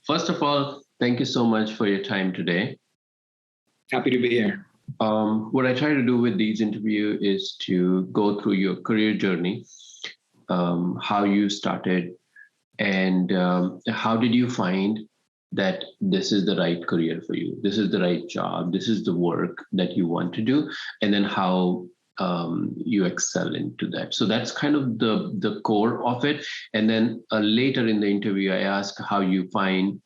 First of all, thank you so much for your time today. Happy to be here. What I try to do with these interviews is to go through your career journey, how you started, and how did you find that this is the right career for you, this is the right job, this is the work that you want to do, and then how you excel into that. So that's kind of the core of it. And then later in the interview, I ask how you find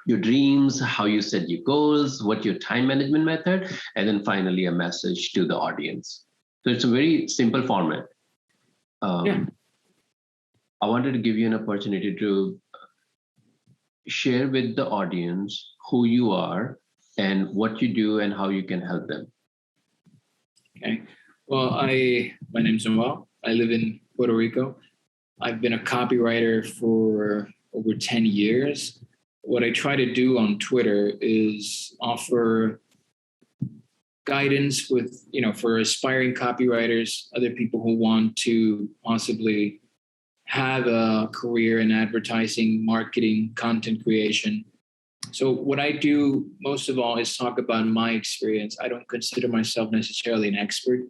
your dreams, how you set your goals, what your time management method, and then finally a message to the audience. So it's a very simple format. I wanted to give you an opportunity to share with the audience who you are and what you do and how you can help them. Okay. Well, my name's Noel. I live in Puerto Rico. I've been a copywriter for over 10 years. What I try to do on Twitter is offer guidance for aspiring copywriters, other people who want to possibly have a career in advertising, marketing, content creation. So what I do most of all is talk about my experience. I don't consider myself necessarily an expert,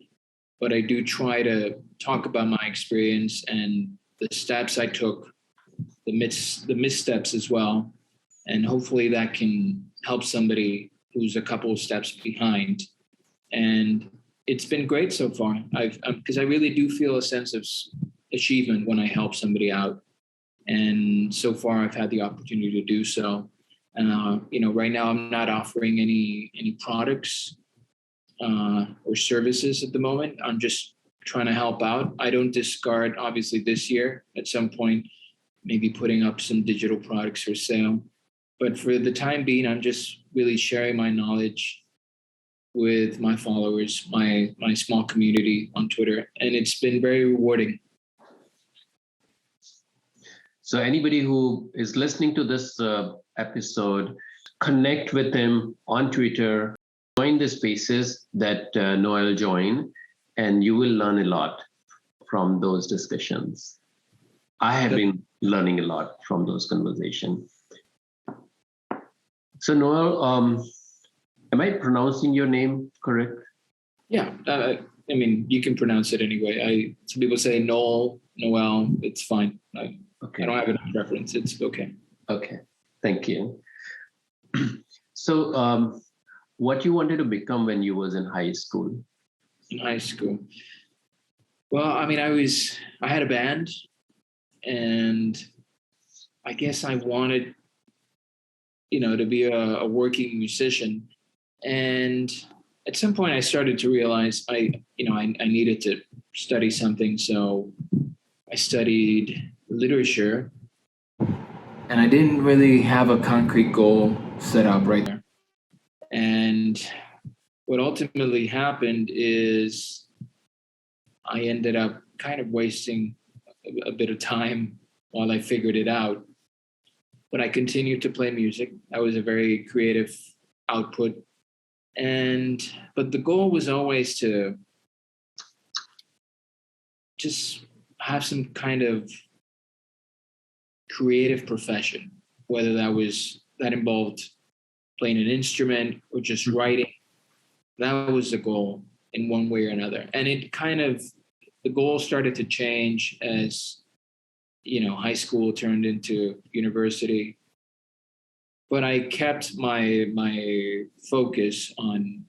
but I do try to talk about my experience and the steps I took, the missteps as well. And hopefully that can help somebody who's a couple of steps behind. And it's been great so far. Because I really do feel a sense of achievement when I help somebody out. And so far I've had the opportunity to do so. Right now I'm not offering any products or services at the moment. I'm just trying to help out. I don't discard, obviously this year at some point, maybe putting up some digital products for sale. But for the time being, I'm just really sharing my knowledge with my followers, my small community on Twitter. And it's been very rewarding. So anybody who is listening to this episode, connect with him on Twitter, join the spaces that Noel joined, and you will learn a lot from those discussions. I have been learning a lot from those conversations. So Noel, am I pronouncing your name correct? Yeah, you can pronounce it anyway. Some people say Noel, it's fine. Okay. I don't have a preference. It's okay. Okay, thank you. So what you wanted to become when you was in high school? In high school? Well, I had a band, and I guess I wanted, to be a working musician. And at some point I started to realize I needed to study something. So I studied literature, and I didn't really have a concrete goal set up right there. And what ultimately happened is I ended up kind of wasting a bit of time while I figured it out. But I continued to play music. That was a very creative output. But the goal was always to just have some kind of creative profession, whether that involved playing an instrument or just writing. That was the goal in one way or another. And the goal started to change as, high school turned into university. But I kept my focus on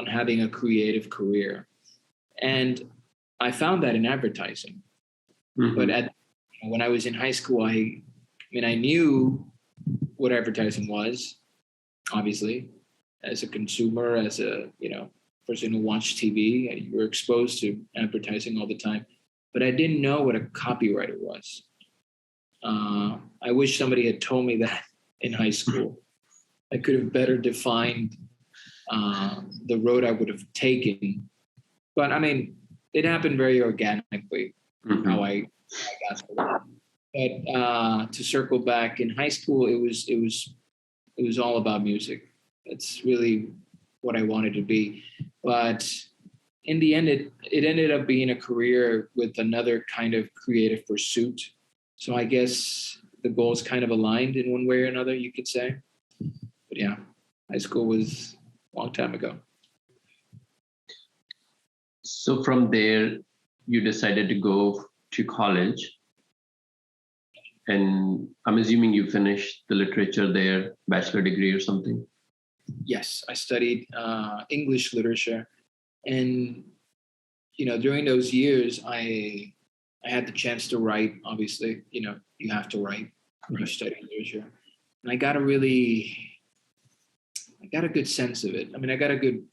having a creative career. And I found that in advertising. Mm-hmm. But when I was in high school, I knew what advertising was, obviously, as a consumer, as a person who watched TV. You were exposed to advertising all the time. But I didn't know what a copywriter was. I wish somebody had told me that in high school. I could have better defined the road I would have taken. But it happened very organically, how I got to it. But to circle back, in high school, it was all about music. It's really what I wanted to be. But in the end, it ended up being a career with another kind of creative pursuit. So I guess the goals kind of aligned in one way or another, you could say. But yeah, high school was a long time ago. So from there, you decided to go to college. And I'm assuming you finished the literature there, bachelor degree or something. Yes, I studied English literature. And, during those years, I had the chance to write, obviously. You have to write when you study literature. And I got a good sense of it. I mean, I got a good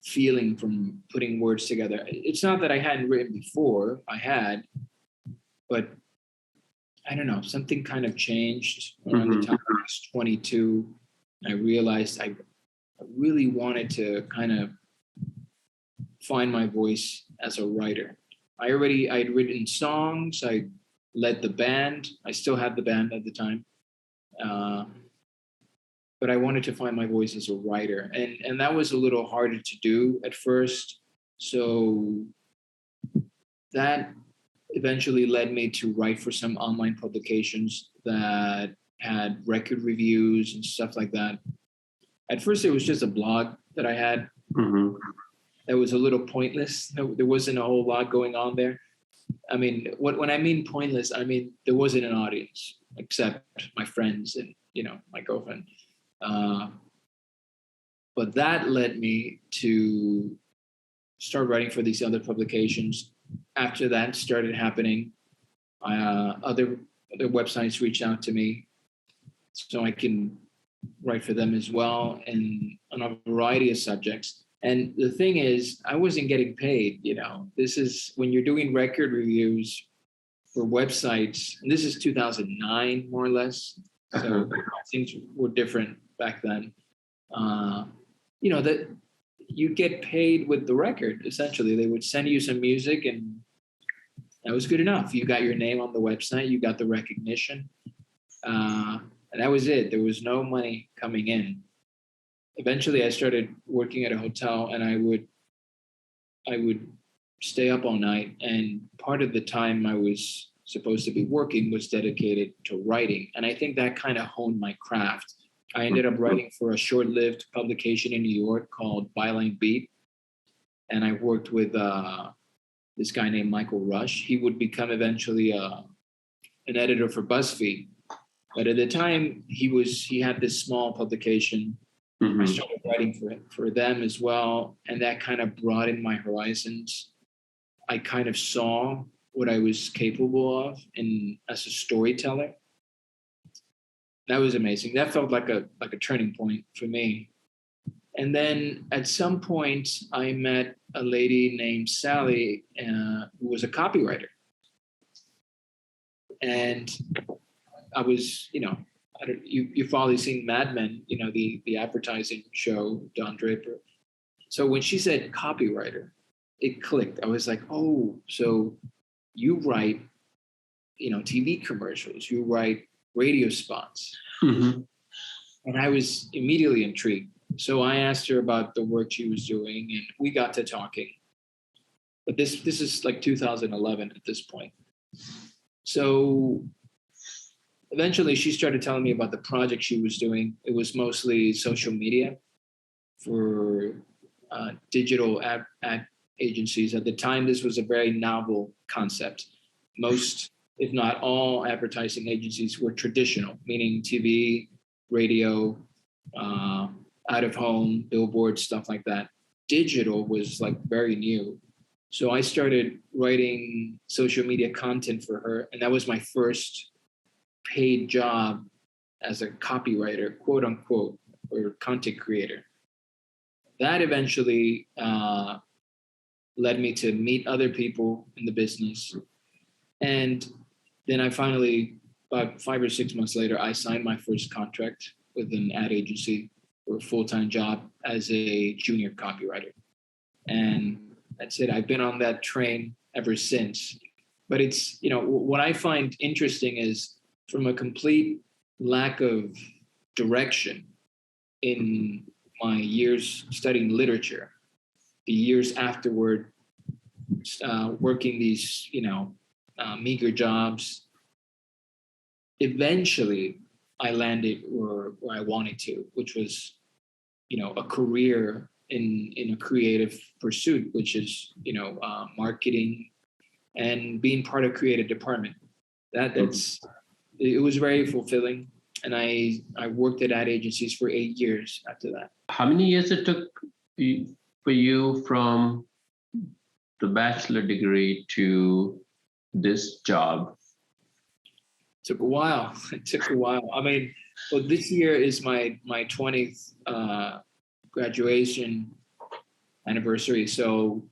feeling from putting words together. It's not that I hadn't written before, I had, but I don't know, something kind of changed around the time I was 22. I realized I really wanted to kind of find my voice as a writer. I'd written songs. I led the band. I still had the band at the time. But I wanted to find my voice as a writer. And that was a little harder to do at first. So that eventually led me to write for some online publications that had record reviews and stuff like that. At first, it was just a blog that I had. That was a little pointless. There wasn't a whole lot going on there. I mean, when I mean pointless, I mean there wasn't an audience except my friends and my girlfriend. But that led me to start writing for these other publications. After that started happening, other websites reached out to me so I can write for them as well, and on a variety of subjects. And the thing is, I wasn't getting paid. This is when you're doing record reviews for websites, and this is 2009, more or less. So things were different back then. That you get paid with the record. Essentially, they would send you some music, and that was good enough. You got your name on the website. You got the recognition, and that was it. There was no money coming in. Eventually, I started working at a hotel, and I would stay up all night. And part of the time I was supposed to be working was dedicated to writing. And I think that kind of honed my craft. I ended up writing for a short-lived publication in New York called Byline Beat. And I worked with this guy named Michael Rush. He would become eventually an editor for BuzzFeed. But at the time, he had this small publication. I started writing for them as well. And that kind of broadened my horizons. I kind of saw what I was capable of as a storyteller. That was amazing. That felt like a turning point for me. And then at some point, I met a lady named Sally, who was a copywriter. And I was, you've probably seen Mad Men, the advertising show, Don Draper. So when she said copywriter, it clicked. I was like, oh, so you write, TV commercials, you write radio spots. And I was immediately intrigued. So I asked her about the work she was doing, and we got to talking. But this is like 2011 at this point. So eventually she started telling me about the project she was doing. It was mostly social media for digital ad agencies. At the time, this was a very novel concept. Most, if not all, advertising agencies were traditional, meaning TV, radio, out of home, billboards, stuff like that. Digital was like very new. So I started writing social media content for her, and that was my first paid job as a copywriter, quote unquote, or content creator. That eventually led me to meet other people in the business. And then I finally, about 5 or 6 months later, I signed my first contract with an ad agency for a full-time job as a junior copywriter. And that's it. I've been on that train ever since. But it's, what I find interesting is from a complete lack of direction in my years studying literature, the years afterward, working these, meager jobs, eventually I landed where I wanted to, which was, a career in a creative pursuit, which is, marketing and being part of creative department. It was very fulfilling. And I worked at ad agencies for 8 years after that. How many years it took for you from the bachelor degree to this job? Took a while. It took a while. I mean, well, this year is my 20th graduation anniversary. So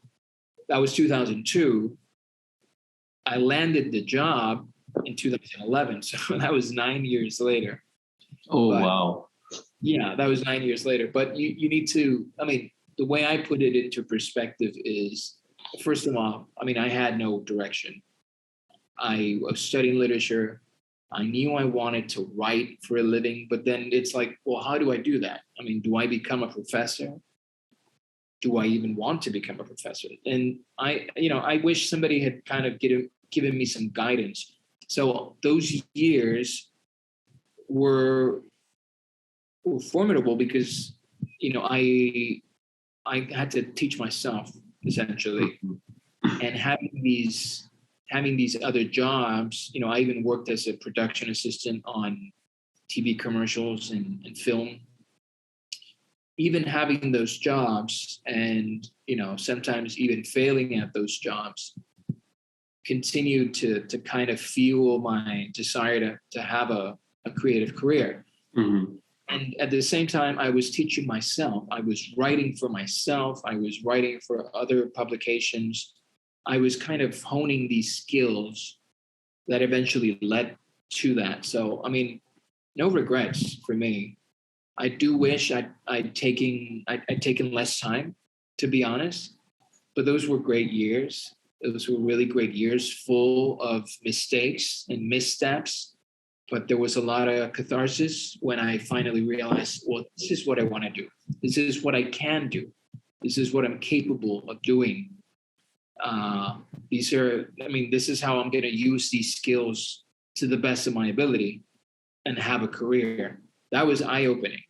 that was 2002. I landed the job in 2011. So that was 9 years later. Oh, wow. Yeah, that was 9 years later. But you need to, I mean, the way I put it into perspective is, first of all, I mean, I had no direction. I was studying literature. I knew I wanted to write for a living, but then it's like, well, how do I do that? I mean, do I become a professor? Do I even want to become a professor? And I wish somebody had kind of given me some guidance. So those years were formidable because, I had to teach myself essentially, and having these other jobs, I even worked as a production assistant on TV commercials and film. Even having those jobs and, sometimes even failing at those jobs continued to kind of fuel my desire to have a creative career. Mm-hmm. And at the same time, I was teaching myself. I was writing for myself. I was writing for other publications. I was kind of honing these skills that eventually led to that. So, I mean, no regrets for me. I do wish I'd taken less time, to be honest. But those were great years. Those were really great years, full of mistakes and missteps. But there was a lot of catharsis when I finally realized, well, this is what I want to do. This is what I can do. This is what I'm capable of doing. This is how I'm going to use these skills to the best of my ability and have a career. That was eye-opening.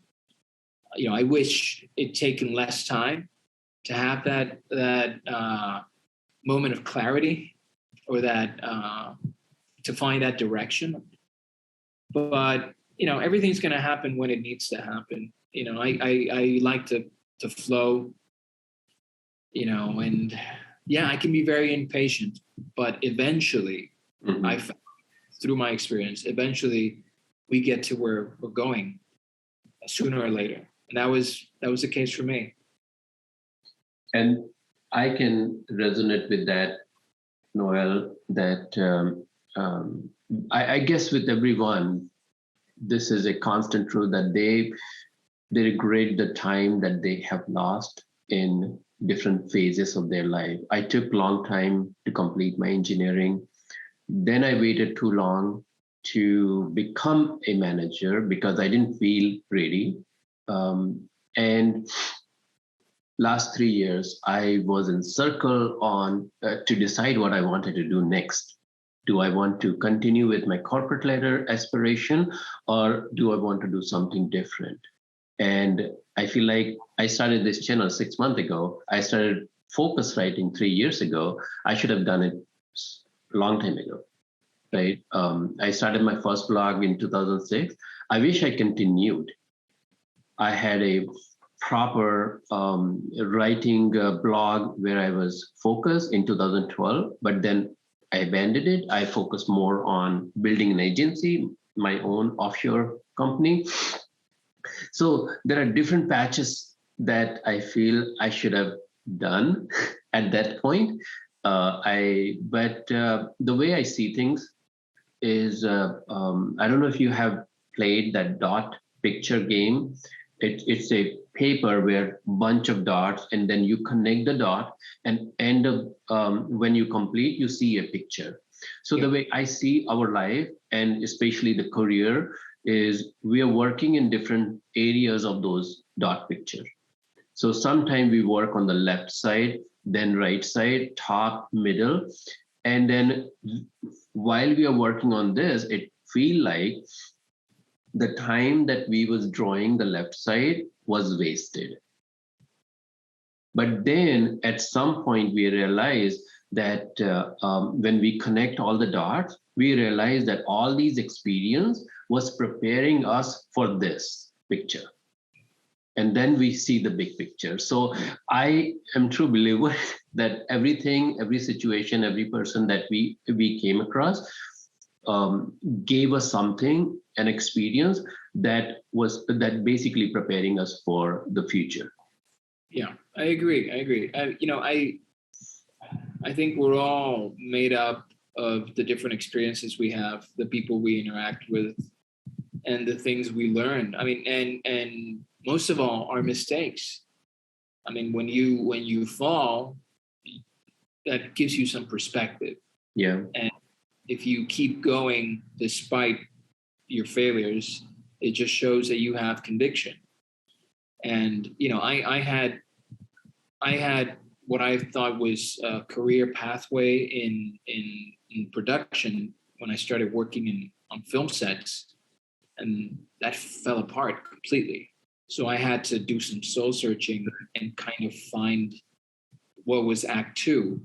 I wish it'd taken less time to have that moment of clarity or that to find that direction. But everything's going to happen when it needs to happen. I like to flow. And yeah, I can be very impatient, but eventually, mm-hmm. Through my experience, eventually we get to where we're going sooner or later. And that was the case for me. And I can resonate with that, Noel, that I guess with everyone, this is a constant truth that they regret the time that they have lost in different phases of their life. I took a long time to complete my engineering. Then I waited too long to become a manager because I didn't feel ready. And last 3 years, I was in circle on to decide what I wanted to do next. Do I want to continue with my corporate ladder aspiration, or do I want to do something different? And I feel like I started this channel 6 months ago. I started focus writing 3 years ago. I should have done it a long time ago, right? I started my first blog in 2006. I wish I continued. I had a proper writing blog where I was focused in 2012, but then I abandoned it. I focused more on building an agency, my own offshore company. So there are different patches that I feel I should have done at that point. But the way I see things is, I don't know if you have played that dot picture game. It's a paper where bunch of dots, and then you connect the dot, and end up when you complete, you see a picture. So the way I see our life, and especially the career, is we are working in different areas of those dot picture. So sometimes we work on the left side, then right side, top, middle, and then while we are working on this, it feel like the time that we was drawing the left side was wasted. But then at some point we realized that when we connect all the dots, we realized that all these experience was preparing us for this picture. And then we see the big picture. So I am true believer that everything, every situation, every person that we came across gave us something, an experience that basically preparing us for the future. Yeah, I agree. I think we're all made up of the different experiences we have, the people we interact with, and the things we learn. I mean, and most of all, our mistakes. I mean, when you fall, that gives you some perspective. Yeah. And if you keep going despite your failures, it just shows that you have conviction. And I had what I thought was a career pathway in production when I started working on film sets, and that fell apart completely. So I had to do some soul searching and kind of find what was Act Two.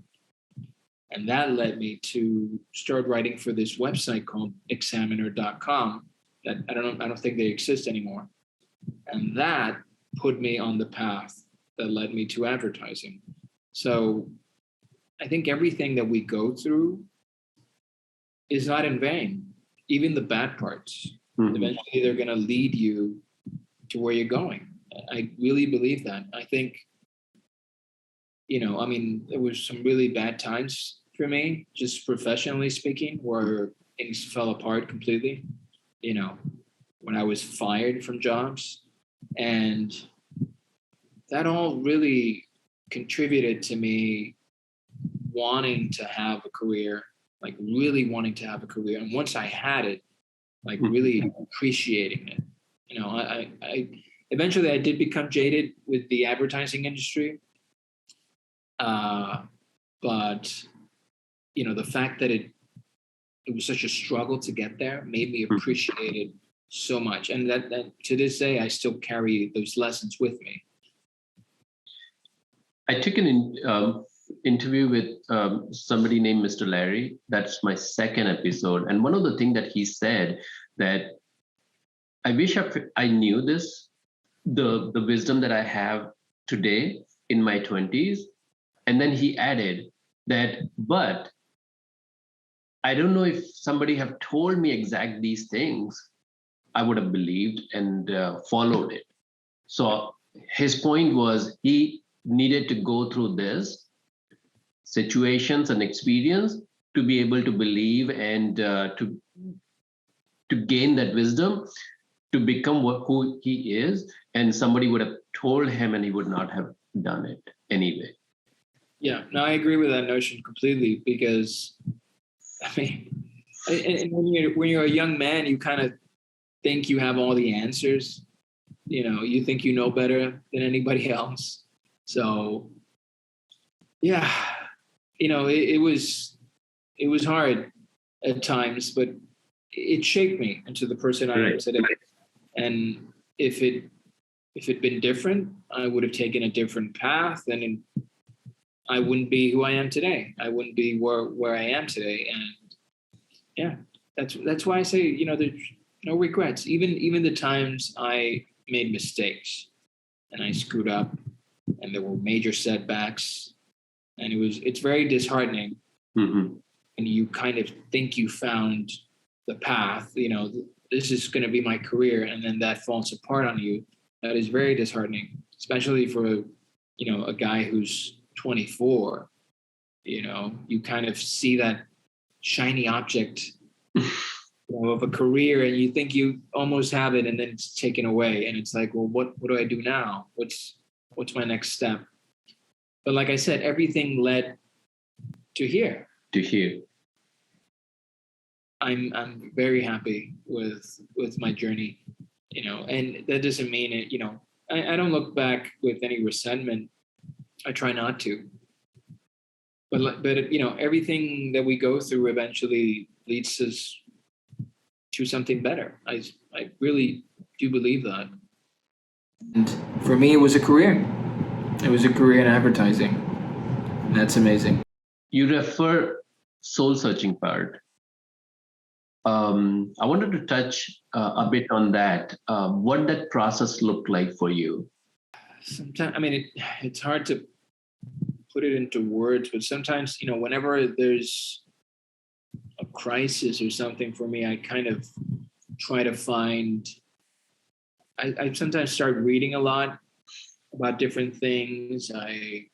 And that led me to start writing for this website called examiner.com that I don't think they exist anymore. And that put me on the path that led me to advertising. So I think everything that we go through is not in vain, even the bad parts. Mm-hmm. Eventually they're going to lead you to where you're going. I really believe that. I think, there was some really bad times for me, just professionally speaking, where things fell apart completely, when I was fired from jobs. And that all really contributed to me wanting to have a career, like really wanting to have a career. And once I had it, like really appreciating it. I eventually I did become jaded with the advertising industry. But the fact that it was such a struggle to get there made me appreciate it so much. And that to this day, I still carry those lessons with me. I took an interview with somebody named Mr. Larry. That's my second episode. And one of the things that he said that I wish I knew this, the wisdom that I have today in my 20s. And then he added that, but I don't know if somebody have told me exact these things, I would have believed and followed it. So his point was he needed to go through this situations and experience to be able to believe and to gain that wisdom to become who he is. And somebody would have told him and he would not have done it anyway. Yeah, no, I agree with that notion completely, because when you're a young man, you kind of think you have all the answers. You think you know better than anybody else. So, yeah, it was hard at times, but it shaped me into the person I am today. And if it'd been different, I would have taken a different path, and I wouldn't be who I am today. I wouldn't be where I am today. And yeah, that's why I say, there's no regrets. Even the times I made mistakes and I screwed up and there were major setbacks, and it's very disheartening. Mm-hmm. And you kind of think you found the path, this is going to be my career, and then that falls apart on you. That is very disheartening, especially for, a guy who's 24. You kind of see that shiny object of a career, and you think you almost have it, and then it's taken away, and it's like, well, what do I do now? What's my next step? But like I said, everything led to here. I'm very happy with my journey, and that doesn't mean it, I don't look back with any resentment. I try not to. But everything that we go through eventually leads us to something better. I really do believe that. And for me, it was a career. It was a career in advertising. And that's amazing. You refer soul searching part. I wanted to touch a bit on that. What that process looked like for you? Sometimes, I mean, it's hard to put it into words, but sometimes, whenever there's a crisis or something for me, I kind of try to find, I sometimes start reading a lot about different things. I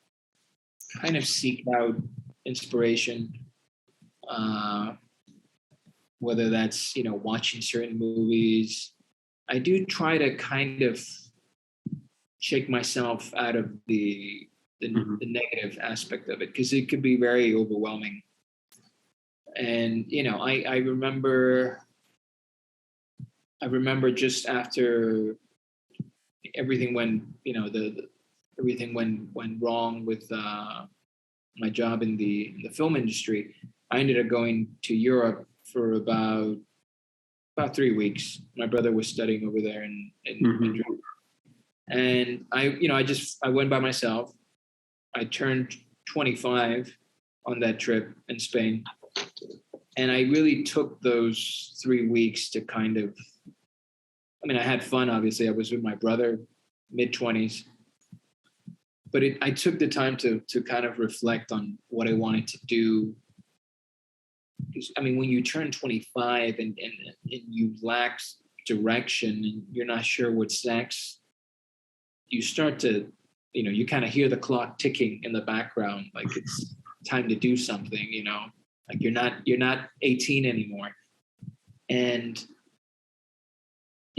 kind of seek out inspiration, whether that's, watching certain movies. I do try to kind of shake myself out of the negative aspect of it, because it could be very overwhelming. And, I remember just after everything went, everything went wrong with my job in the film industry, I ended up going to Europe for about 3 weeks. My brother was studying over there in Madrid. And I went by myself. I turned 25 on that trip in Spain. And I really took those 3 weeks to kind of, I had fun, obviously. I was with my brother, mid-20s. But I took the time to kind of reflect on what I wanted to do. Because, when you turn 25 and you lack direction and you're not sure what's next, you start to, you kind of hear the clock ticking in the background, like it's time to do something, like you're not 18 anymore. And,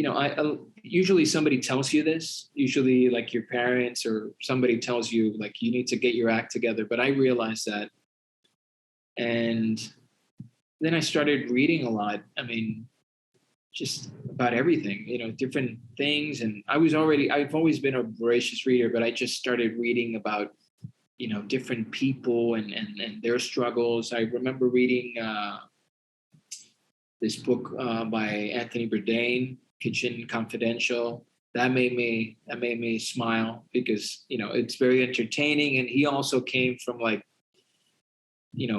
I usually somebody tells you this, usually like your parents or somebody tells you like you need to get your act together. But I realized that. And then I started reading a lot. Just about everything, different things. And I've always been a voracious reader, but I just started reading about, different people and their struggles. I remember reading this book by Anthony Bourdain, Kitchen Confidential. That made me smile because, it's very entertaining. And he also came from like,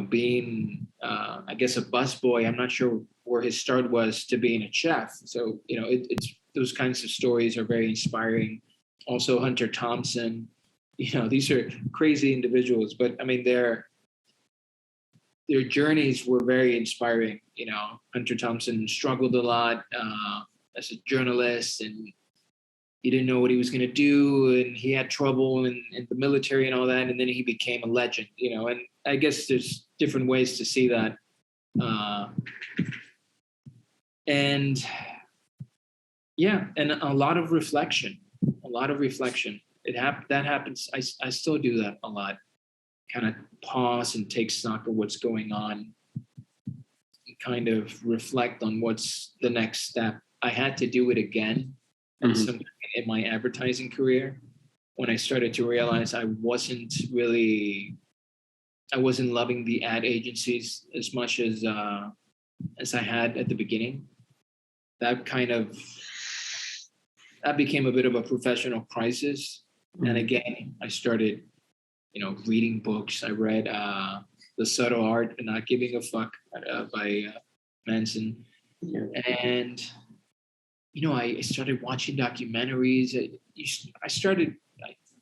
being, I guess, a busboy. I'm not sure where his start was to being a chef. So, it's those kinds of stories are very inspiring. Also, Hunter Thompson, these are crazy individuals, but their journeys were very inspiring. Hunter Thompson struggled a lot as a journalist, and he didn't know what he was going to do, and he had trouble in the military and all that, and then he became a legend, and I guess there's different ways to see that. And a lot of reflection. That happens. I still do that a lot. Kind of pause and take stock of what's going on, and kind of reflect on what's the next step. I had to do it again at some point in my advertising career when I started to realize I wasn't loving the ad agencies as much as I had at the beginning. That became a bit of a professional crisis. And again, I started, reading books. I read The Subtle Art of Not Giving a Fuck by Manson. Yeah. And, I started watching documentaries.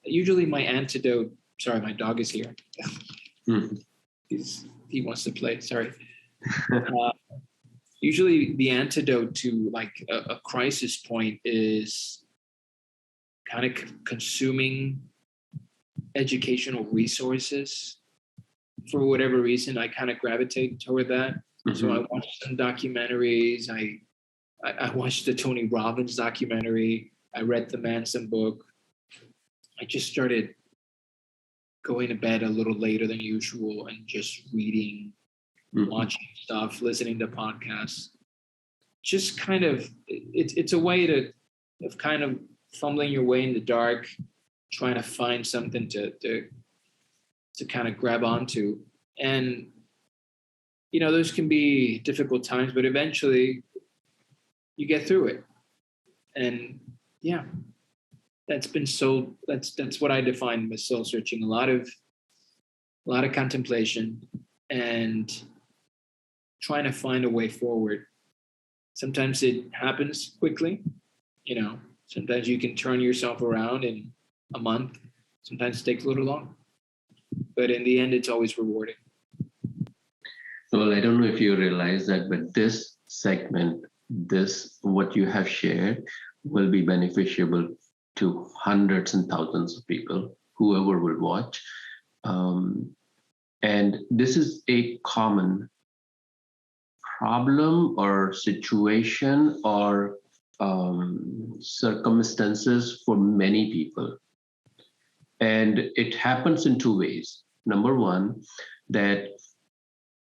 Usually my antidote, sorry, my dog is here. He wants to play, sorry. Usually the antidote to like a crisis point is kind of consuming educational resources. For whatever reason, I kind of gravitate toward that. So I watched some documentaries. I watched the Tony Robbins documentary. I read the Manson book. I just started going to bed a little later than usual and just reading, watching stuff, listening to podcasts. Just kind of, it's a way of kind of fumbling your way in the dark, trying to find something to kind of grab onto. And, those can be difficult times, but eventually you get through it. And yeah, that's what I define as soul searching. A lot of contemplation and trying to find a way forward. Sometimes it happens quickly, sometimes you can turn yourself around in a month. Sometimes it takes a little long, but in the end, it's always rewarding. Well, I don't know if you realize that, but this segment, what you have shared will be beneficial to hundreds and thousands of people, whoever will watch. And this is a common problem or situation or circumstances for many people. And it happens in two ways. Number one, that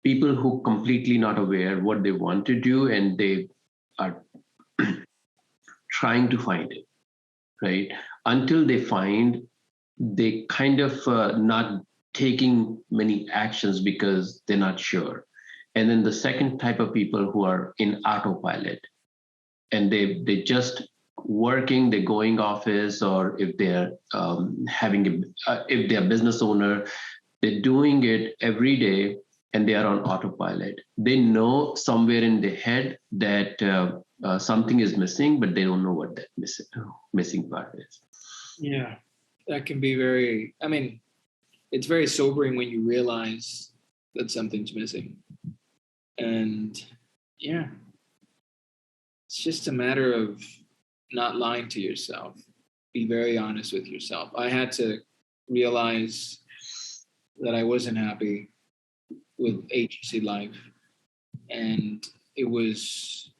people who completely not aware what they want to do and they are trying to find it, right? Until they find, they kind of not taking many actions because they're not sure. And then the second type of people who are in autopilot and they just working, they're going office, or if they're if they're business owner, they're doing it every day and they are on autopilot. They know somewhere in their head that something is missing, but they don't know what that missing part is. Yeah, that can be it's very sobering when you realize that something's missing. And yeah, it's just a matter of not lying to yourself. Be very honest with yourself. I had to realize that I wasn't happy with agency life, and it was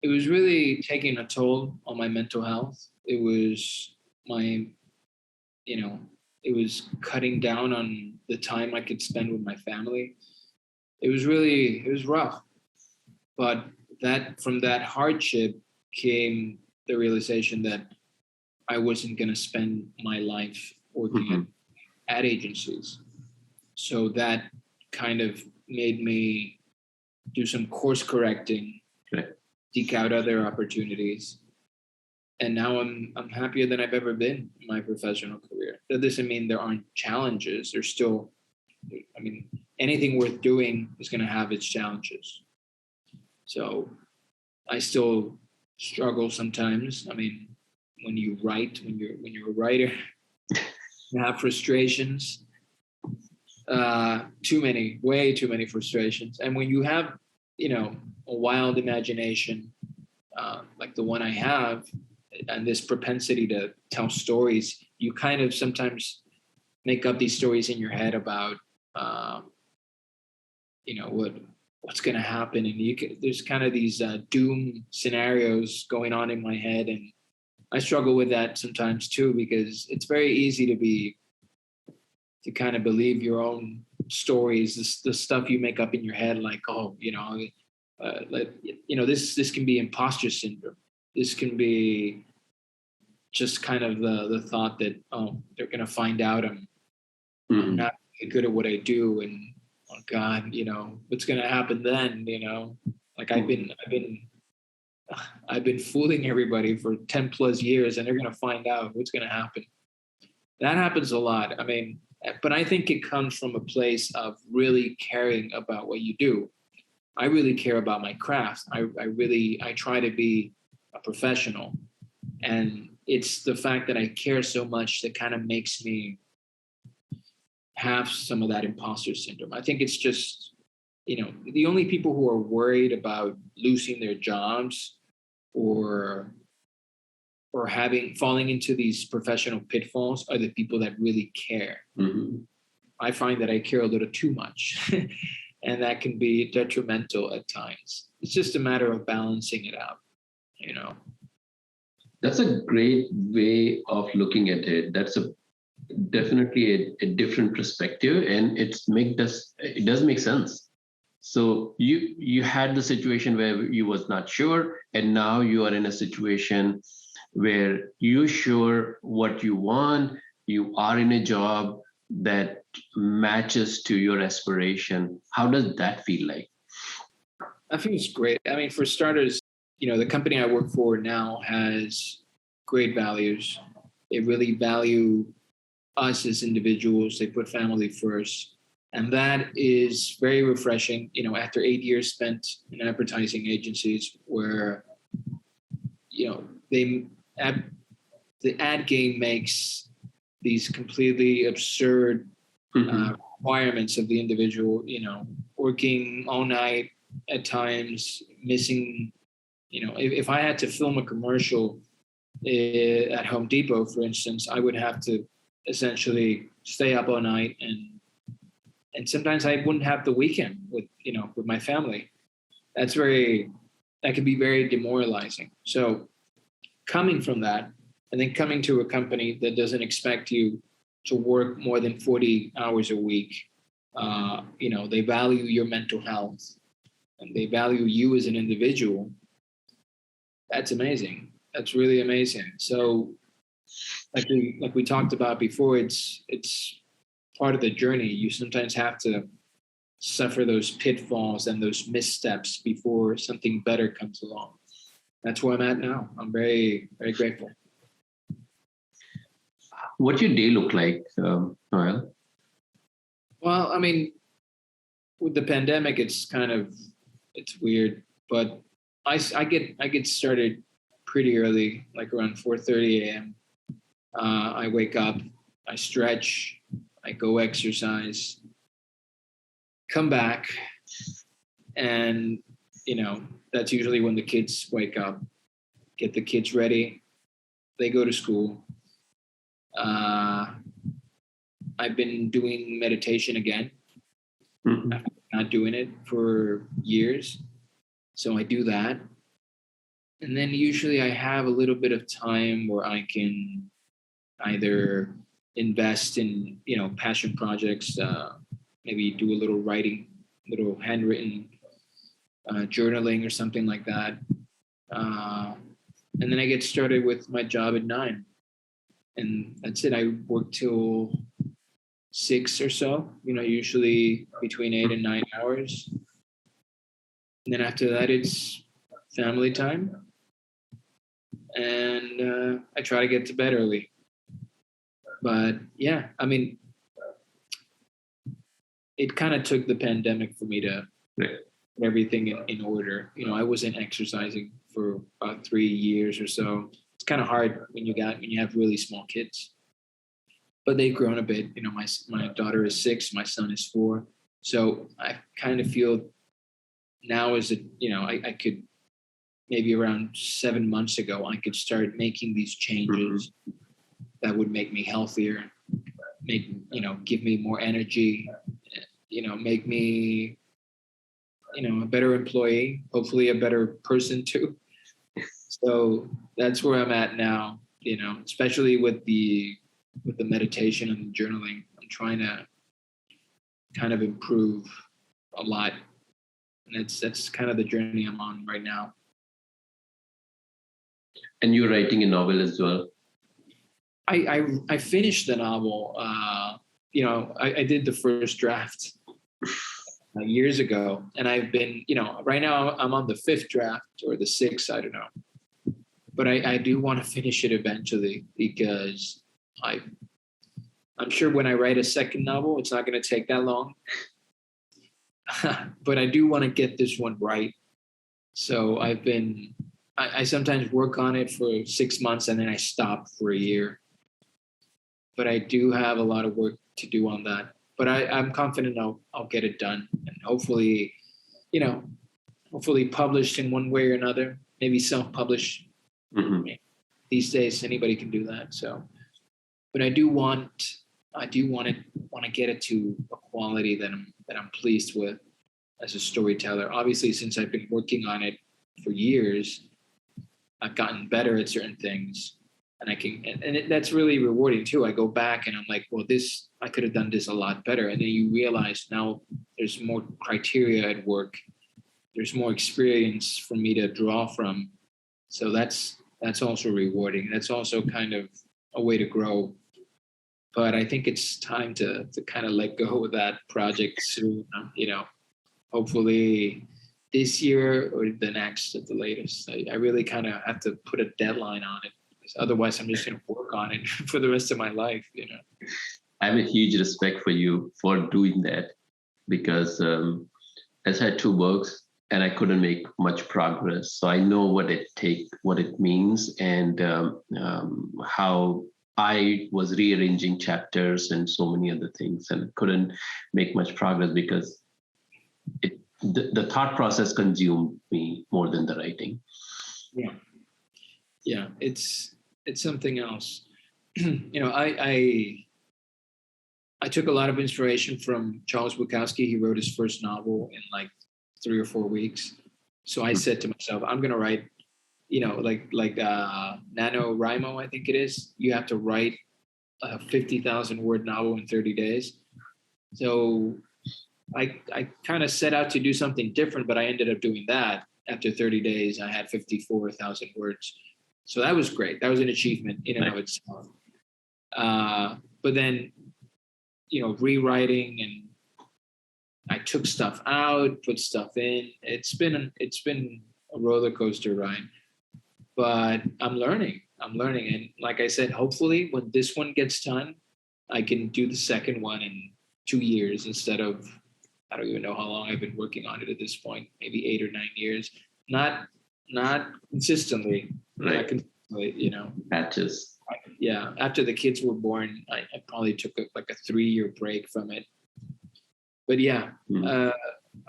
really taking a toll on my mental health. It was it was cutting down on the time I could spend with my family. It was rough, but from that hardship came the realization that I wasn't going to spend my life working at agencies. So that kind of made me do some course correcting, seek out other opportunities. And now I'm happier than I've ever been in my professional career. That doesn't mean there aren't challenges. There's still, anything worth doing is going to have its challenges. So I still struggle sometimes. When you write, when you're a writer, you have frustrations. Way too many frustrations. And when you have, a wild imagination, like the one I have, and this propensity to tell stories, you kind of sometimes make up these stories in your head about, what's going to happen. And there's kind of these doom scenarios going on in my head. And I struggle with that sometimes too, because it's very easy to kind of believe your own stories, the stuff you make up in your head, like, this can be imposter syndrome. This can be just kind of the thought that, they're going to find out I'm not really good at what I do. And, oh God, what's going to happen then? Like I've been fooling everybody for 10 plus years and they're going to find out what's going to happen. That happens a lot. But I think it comes from a place of really caring about what you do. I really care about my craft. I try to be a professional. And it's the fact that I care so much that kind of makes me have some of that imposter syndrome. I think it's just, the only people who are worried about losing their jobs or falling into these professional pitfalls are the people that really care. I find that I care a little too much and that can be detrimental at times. It's just a matter of balancing it out, That's a great way of looking at it. That's definitely a different perspective, and it does make sense. So you had the situation where you was not sure, and now you are in a situation where you're sure what you want. You are in a job that matches to your aspiration. How does that feel like? I think it's great. For starters, the company I work for now has great values. They really value us as individuals. They put family first. And that is very refreshing, after 8 years spent in advertising agencies where, the ad game makes these completely absurd requirements of the individual, working all night at times, missing, if I had to film a commercial at Home Depot, for instance, I would have to essentially stay up all night, and sometimes I wouldn't have the weekend with my family. That can be very demoralizing. So coming from that, and then coming to a company that doesn't expect you to work more than 40 hours a week, they value your mental health and they value you as an individual. That's amazing. That's really amazing. So like we talked about before, it's part of the journey. You sometimes have to suffer those pitfalls and those missteps before something better comes along. That's where I'm at now. I'm very, very grateful. What's your day look like, Noel? Well, I mean, with the pandemic, it's weird, but I get started pretty early, like around 4:30 a.m. I wake up, I stretch, I go exercise, come back, and that's usually when the kids wake up. Get the kids ready, they go to school. I've been doing meditation again. I've been not doing it for years, so I do that. And then usually I have a little bit of time where I can either invest in, passion projects, maybe do a little writing, little handwritten journaling or something like that. And then I get started with my job at 9. And that's it. I work till 6 or so, usually between 8 and 9 hours. And then after that, it's family time. And I try to get to bed early. But yeah, I mean, it kind of took the pandemic for me to put everything in order. I wasn't exercising for about 3 years or so. It's kind of hard when you have really small kids, but they've grown a bit. My daughter is 6, my son is 4. So I kind of feel now I could, maybe around 7 months ago, I could start making these changes that would make me healthier, give me more energy, make me, a better employee, hopefully a better person too. So that's where I'm at now, especially with the meditation and the journaling. I'm trying to kind of improve a lot. And that's kind of the journey I'm on right now. And you're writing a novel as well. I finished the novel. I did the first draft years ago, and I've been, right now I'm on the 5th draft or the 6th, I don't know. But I do want to finish it eventually because I'm sure when I write a second novel, it's not going to take that long. But I do want to get this one right. So I sometimes work on it for 6 months and then I stop for a year. But I do have a lot of work to do on that. But I'm confident I'll get it done, and hopefully published in one way or another. Maybe self-publish. These days, anybody can do that. So, but I do want to get it to a quality that I'm pleased with as a storyteller. Obviously, since I've been working on it for years, I've gotten better at certain things. And that's really rewarding too. I go back and I'm like, well, I could have done this a lot better. And then you realize now there's more criteria at work. There's more experience for me to draw from. So that's also rewarding. That's also kind of a way to grow. But I think it's time to kind of let go of that project soon. Hopefully this year or the next at the latest. I really kind of have to put a deadline on it, because otherwise I'm just going to work on it for the rest of my life, you know. I have a huge respect for you for doing that, because I had two books and I couldn't make much progress. So I know what it means, and how I was rearranging chapters and so many other things, and couldn't make much progress because the thought process consumed me more than the writing. Yeah, it's something else. You know, I took a lot of inspiration from Charles Bukowski. He wrote his first novel in like 3 or 4 weeks. So I said to myself, I'm going to write, you know, like NaNoWriMo, I think it is. You have to write a 50,000 word novel in 30 days. So I kind of set out to do something different, but I ended up doing that. After 30 days, I had 54,000 words. So that was great. That was an achievement in and of itself. But then, you know, rewriting, and I took stuff out, put stuff in. It's been a roller coaster ride, but I'm learning. And like I said, hopefully when this one gets done, I can do the second one in 2 years instead of, I don't even know how long I've been working on it at this point, maybe 8 or 9 years. Not consistently, right? Not consistently, you know. Patches. Yeah, after the kids were born, I probably took like a 3-year break from it. But yeah,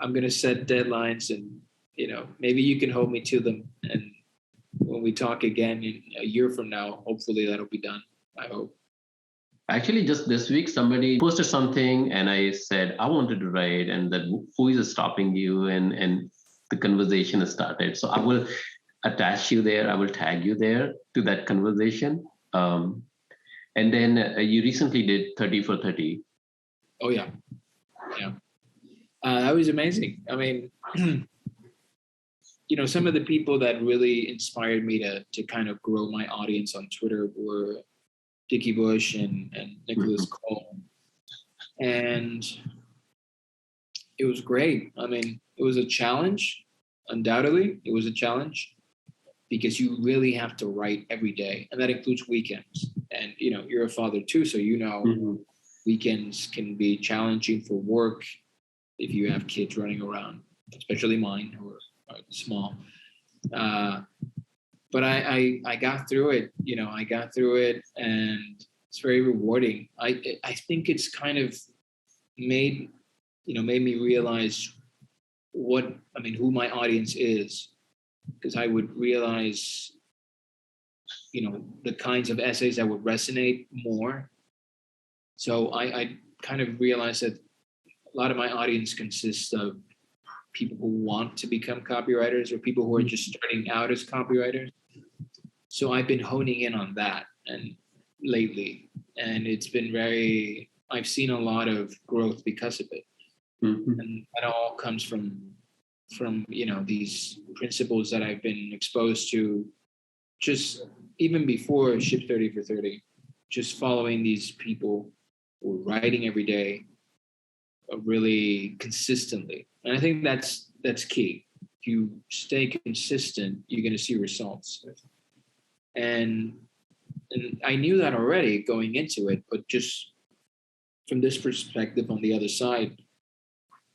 I'm gonna set deadlines, and you know, maybe you can hold me to them. And when we talk again in a year from now, hopefully that'll be done. I hope. Actually, just this week, somebody posted something, and I said I wanted to write, and that who is stopping you, and the conversation has started. So I will attach you there. I will tag you there to that conversation. And then you recently did 30 for 30. Oh yeah. That was amazing. I mean, you know, some of the people that really inspired me to kind of grow my audience on Twitter were Dickie Bush and Nicholas Cole. And it was great. I mean, it was a challenge. Undoubtedly, it was a challenge, because you really have to write every day, and that includes weekends. And, you know, you're a father too, so you know, weekends can be challenging for work if you have kids running around, especially mine who are small. But I got through it, you know, and it's very rewarding. I think it's kind of made me realize who my audience is, because I would realize, you know, the kinds of essays that would resonate more. So I kind of realized that a lot of my audience consists of people who want to become copywriters, or people who are just starting out as copywriters. So I've been honing in on that lately, and it's been I've seen a lot of growth because of it. And that all comes from you know, these principles that I've been exposed to just even before Ship 30 for 30, just following these people who are writing every day really consistently. And I think that's key. If you stay consistent, you're going to see results. And I knew that already going into it, but just from this perspective on the other side,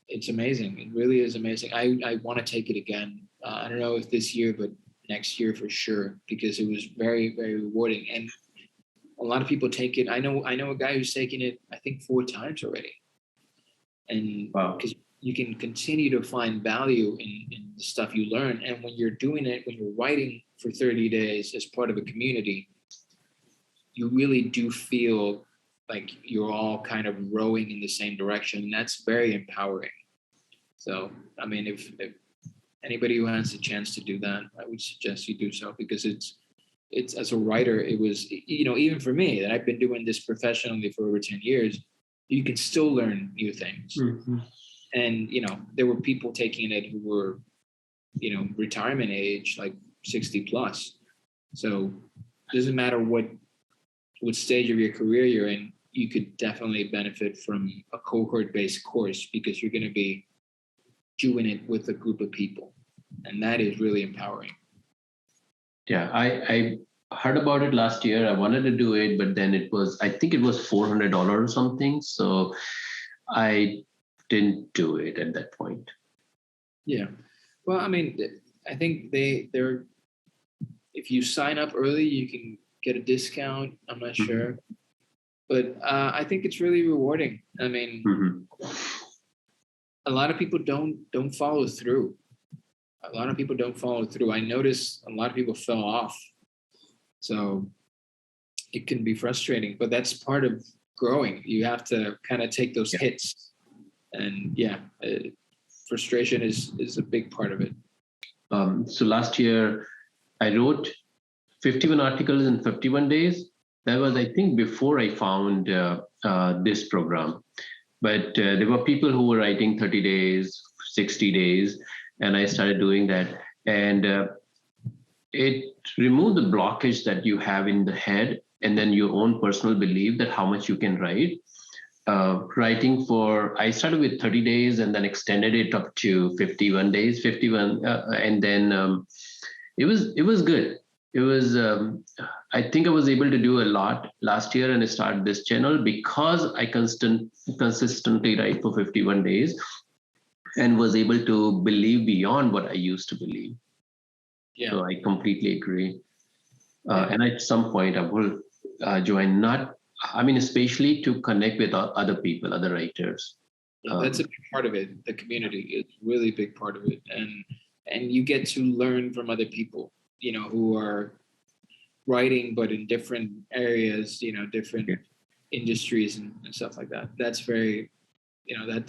it's amazing. It really is amazing. I want to take it again. I don't know if this year, but next year for sure, because it was very, very rewarding. And a lot of people take it. I know a guy who's taken it, I think 4 times already. And because you can continue to find value in the stuff you learn. And when you're doing it, when you're writing for 30 days as part of a community, you really do feel like you're all kind of rowing in the same direction. And that's very empowering. So, I mean, if anybody who has a chance to do that, I would suggest you do so, because it's as a writer, it was, you know, even for me, that I've been doing this professionally for over 10 years, you can still learn new things. And, you know, there were people taking it who were, you know, retirement age, like 60 plus. So it doesn't matter what stage of your career you're in, you could definitely benefit from a cohort-based course, because you're going to be doing it with a group of people. And that is really empowering. Yeah, I heard about it last year. I wanted to do it, but then I think it was $400 or something. So I didn't do it at that point. Yeah. Well, I mean, I think they're, if you sign up early, you can get a discount. I'm not sure. But I think it's really rewarding. I mean, a lot of people don't follow through. A lot of people don't follow through. I notice a lot of people fell off. So it can be frustrating, but that's part of growing. You have to kind of take those hits. And frustration is a big part of it. So last year, I wrote 51 articles in 51 days. That was, I think, before I found this program. But there were people who were writing 30 days, 60 days, and I started doing that. And it removed the blockage that you have in the head, and then your own personal belief that how much you can write. Writing I started with 30 days and then extended it up to 51 days, and then it was good. It was, I think I was able to do a lot last year and I started this channel because I consistently write for 51 days and was able to believe beyond what I used to believe. Yeah. So I completely agree. And at some point I will join, especially to connect with other people, other writers. That's a big part of it. The community is really a big part of it. And you get to learn from other people, who are writing, but in different areas, different industries and stuff like that. That's very,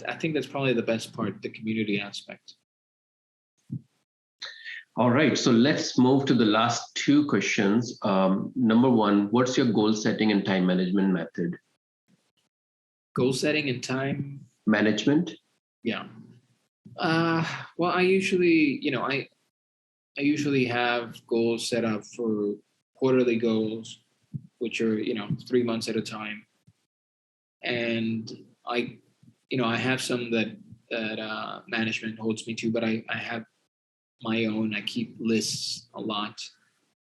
I think that's probably the best part, the community aspect. All right, so let's move to the last two questions. Number one, what's your goal setting and time management method? Goal setting and time management? Yeah. Well, I usually, I usually have goals set up for quarterly goals, which are, 3 months at a time. And I have some that management holds me to, but I have my own. I keep lists a lot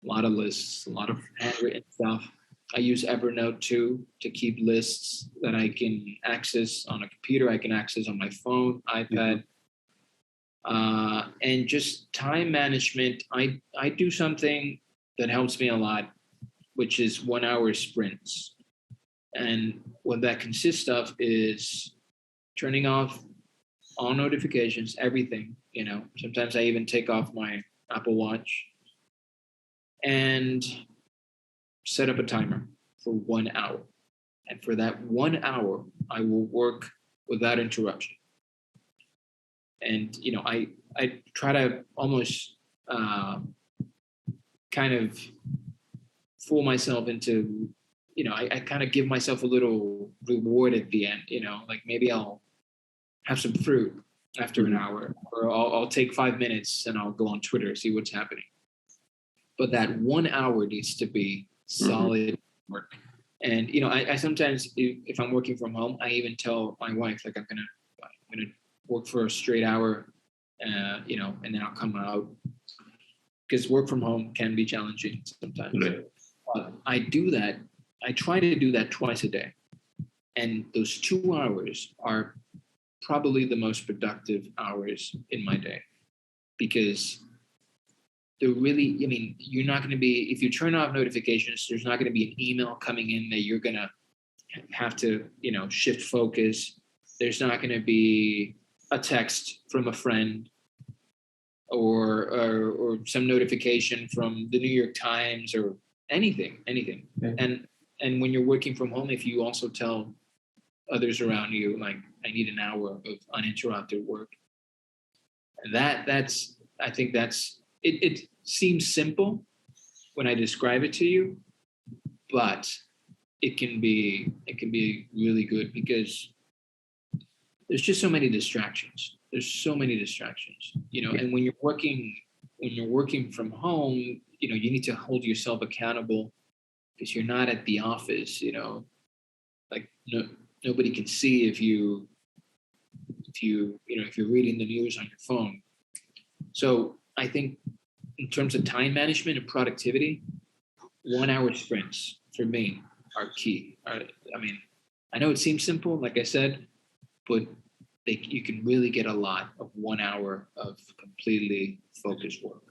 of lists, a lot of handwritten stuff. I use Evernote too to keep lists that I can access on a computer. I can access on my phone, iPad. And just time management. I do something that helps me a lot, which is 1 hour sprints. And what that consists of is turning off all notifications, everything, sometimes I even take off my Apple Watch and set up a timer for 1 hour. And for that 1 hour, I will work without interruption. And, I try to almost kind of fool myself into, I kind of give myself a little reward at the end, like maybe I'll have some fruit after an hour, or I'll take 5 minutes and I'll go on Twitter, see what's happening. But that 1 hour needs to be solid work. And, I sometimes, if I'm working from home, I even tell my wife, like, I'm going to work for a straight hour, and then I'll come out, because work from home can be challenging sometimes. Right. But I do that. I try to do that twice a day. And those 2 hours are probably the most productive hours in my day, because they're really, you're not going to be, if you turn off notifications, there's not going to be an email coming in that you're going to have to, shift focus. There's not going to be a text from a friend or some notification from the New York Times or anything. Okay. And when you're working from home, if you also tell others around you, like, I need an hour of uninterrupted work, I think that's, it seems simple when I describe it to you, but it can be really good, because there's just so many distractions. And when you're working from home, you need to hold yourself accountable, because you're not at the office, like nobody can see if you if you're reading the news on your phone. So I think in terms of time management and productivity, 1 hour sprints for me are key. I mean, I know it seems simple, like I said, but you can really get a lot of 1 hour of completely focused work.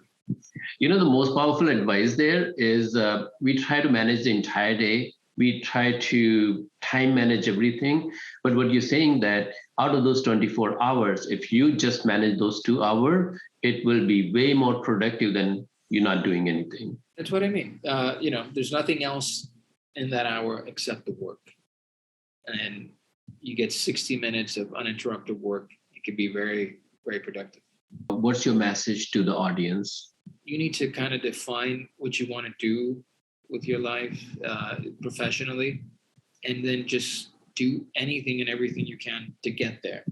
The most powerful advice there is we try to manage the entire day. We try to time manage everything. But what you're saying that out of those 24 hours, if you just manage those 2 hours, it will be way more productive than you're not doing anything. That's what I mean. There's nothing else in that hour except the work. And you get 60 minutes of uninterrupted work. It can be very, very productive. What's your message to the audience? You need to kind of define what you want to do with your life professionally, and then just do anything and everything you can to get there.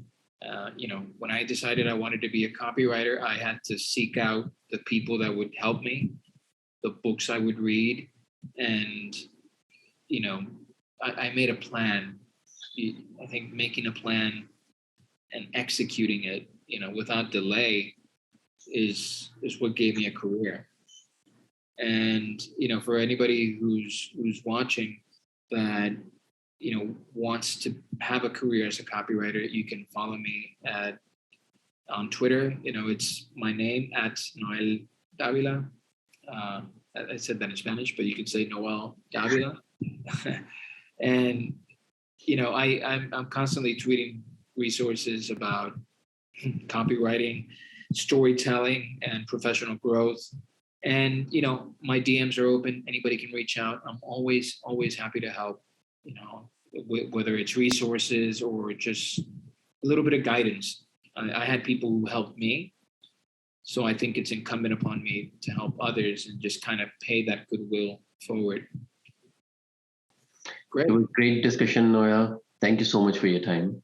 When I decided I wanted to be a copywriter, I had to seek out the people that would help me, the books I would read, and, I made a plan. I think making a plan and executing it, without delay is what gave me a career. And, for anybody who's watching that, wants to have a career as a copywriter, you can follow me on Twitter. It's my name at Noel Dávila. I said that in Spanish, but you could say Noel Dávila. And, I'm constantly tweeting resources about copywriting, storytelling, and professional growth. And, my DMs are open. Anybody can reach out. I'm always happy to help, whether it's resources or just a little bit of guidance. I had people who helped me. So I think it's incumbent upon me to help others and just kind of pay that goodwill forward. Great. It was a great discussion, Noel. Thank you so much for your time.